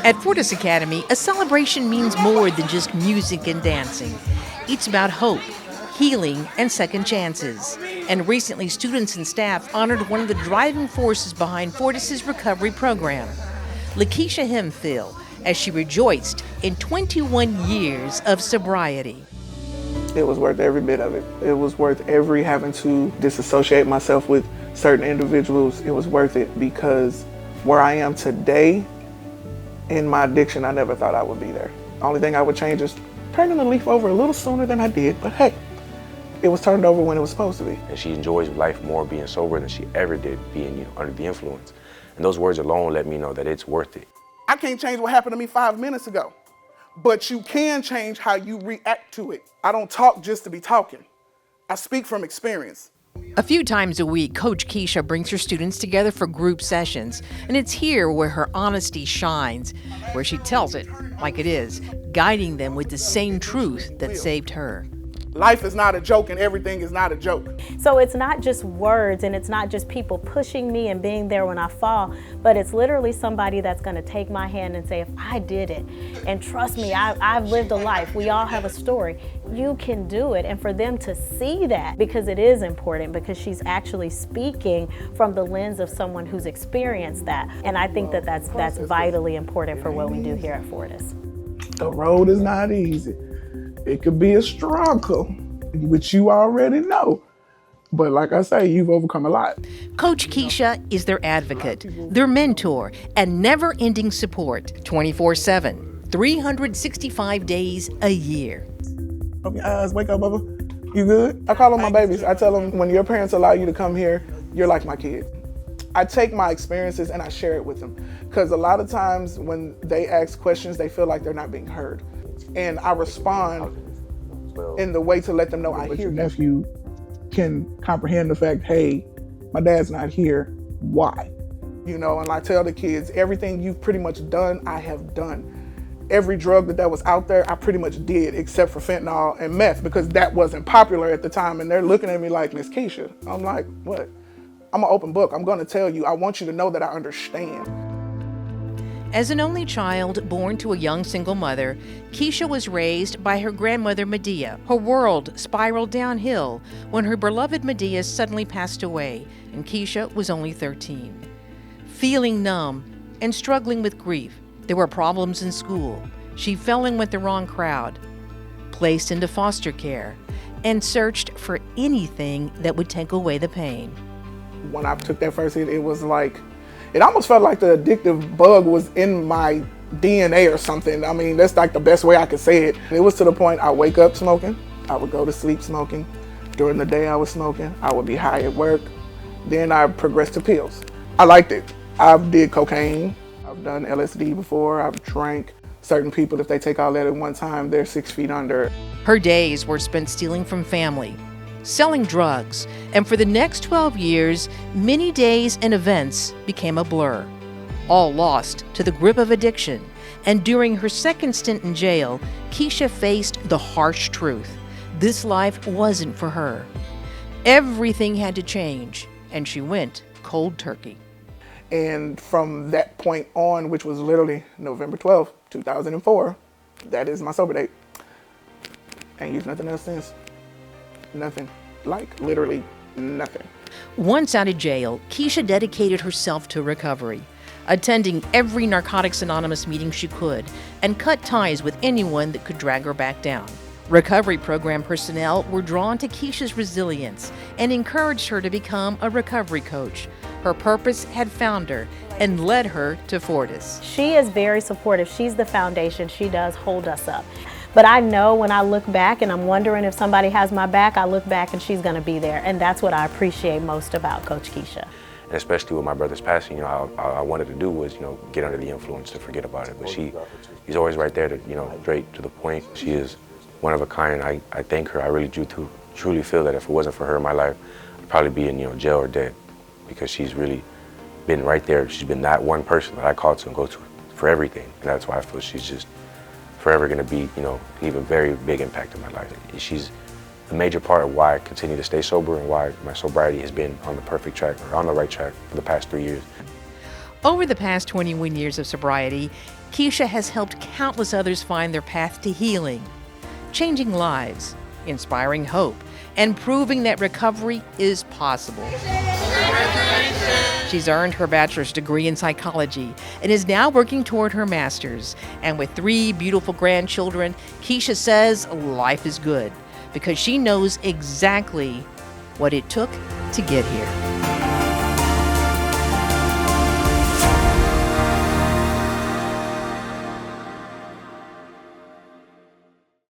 At Fortis Academy, a celebration means more than just music and dancing. It's about hope, healing, and second chances. And recently, students and staff honored one of the driving forces behind Fortis's recovery program, LaKesha Hemphill, as she rejoiced in 21 years of sobriety. It was worth every bit of it. It was worth every having to disassociate myself with certain individuals. It was worth it because where I am today in my addiction, I never thought I would be there. The only thing I would change is turning the leaf over a little sooner than I did, but hey, it was turned over when it was supposed to be. And she enjoys life more being sober than she ever did being under the influence. And those words alone let me know that it's worth it. I can't change what happened to me 5 minutes ago, but you can change how you react to it. I don't talk just to be talking. I speak from experience. A few times a week, Coach Keisha brings her students together for group sessions, and it's here where her honesty shines, where she tells it like it is, guiding them with the same truth that saved her. Life is not a joke and everything is not a joke. So it's not just words and it's not just people pushing me and being there when I fall, but it's literally somebody that's going to take my hand and say, if I did it, and trust me, I've lived a life, we all have a story, you can do it. And for them to see that, because it is important, because she's actually speaking from the lens of someone who's experienced that. And I think that that's vitally important for what we do here at Fortis. The road is not easy. It could be a struggle, which you already know. But like I say, you've overcome a lot. Coach Keisha is their advocate, their mentor, and never-ending support, 24/7, 365 days a year. Open your eyes, wake up, Bubba. You good? I call them my babies. I tell them, when your parents allow you to come here, you're like my kid. I take my experiences and I share it with them. Because a lot of times when they ask questions, they feel like they're not being heard. And I respond in the way to let them know I hear you. Your nephew can comprehend the fact, hey, my dad's not here, why? You know, and I tell the kids, everything you've pretty much done, I have done. Every drug that was out there, I pretty much did, except for fentanyl and meth, because that wasn't popular at the time. And they're looking at me like, Miss Keisha. I'm like, what? I'm an open book. I'm gonna tell you, I want you to know that I understand. As an only child born to a young single mother, Keisha was raised by her grandmother Medea. Her world spiraled downhill when her beloved Medea suddenly passed away, and Keisha was only 13. Feeling numb and struggling with grief, there were problems in school. She fell in with the wrong crowd, placed into foster care, and searched for anything that would take away the pain. When I took that first hit, it was like, it almost felt like the addictive bug was in my DNA or something. I mean, that's like the best way I could say it. It was to the point I wake up smoking, I would go to sleep smoking. During the day I was smoking, I would be high at work. Then I progressed to pills. I liked it. I've did cocaine, I've done LSD before, I've drank. Certain people, if they take all that at one time, they're 6 feet under. Her days were spent stealing from family, selling drugs, and for the next 12 years, many days and events became a blur, all lost to the grip of addiction. And during her second stint in jail, Keisha faced the harsh truth. This life wasn't for her. Everything had to change, and she went cold turkey. And from that point on, which was literally November 12th, 2004, that is my sober date. Ain't used nothing else since. Nothing. Like, literally nothing. Once out of jail, Keisha dedicated herself to recovery, attending every Narcotics Anonymous meeting she could, and cut ties with anyone that could drag her back down. Recovery program personnel were drawn to Keisha's resilience and encouraged her to become a recovery coach. Her purpose had found her and led her to Fortis. She is very supportive. She's the foundation. She does hold us up. But I know when I look back and I'm wondering if somebody has my back, I look back and she's going to be there. And that's what I appreciate most about Coach Keisha. And especially with my brother's passing, all I wanted to do was, get under the influence to forget about it. But she's always right there to, straight to the point. She is one of a kind. I thank her. I really do truly feel that if it wasn't for her in my life, I'd probably be in, jail or dead, because she's really been right there. She's been that one person that I call to and go to for everything. And that's why I feel she's just forever going to be, leave a very big impact in my life. She's a major part of why I continue to stay sober and why my sobriety has been on the perfect track, or on the right track, for the past 3 years. Over the past 21 years of sobriety, LaKesha has helped countless others find their path to healing, changing lives, inspiring hope, and proving that recovery is possible. She's earned her bachelor's degree in psychology and is now working toward her master's. And with 3 beautiful grandchildren, LaKesha says life is good because she knows exactly what it took to get here.